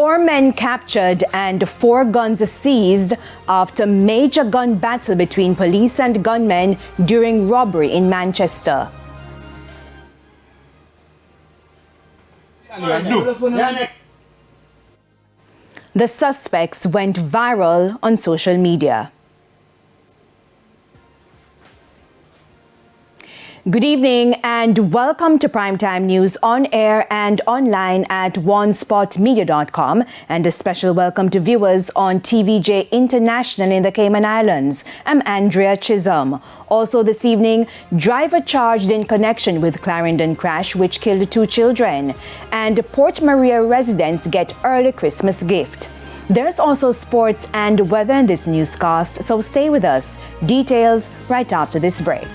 4 men captured and 4 guns seized after major gun battle between police and gunmen during robbery in Manchester. The suspects went viral on social media. Good evening and welcome to Primetime News on air and online at onespotmedia.com, and a special welcome to viewers on TVJ International in the Cayman Islands. I'm Andrea Chisholm. Also this evening, driver charged in connection with Clarendon crash which killed 2 children, and Port Maria residents get early Christmas gift. There's also sports and weather in this newscast, so stay with us. Details right after this break.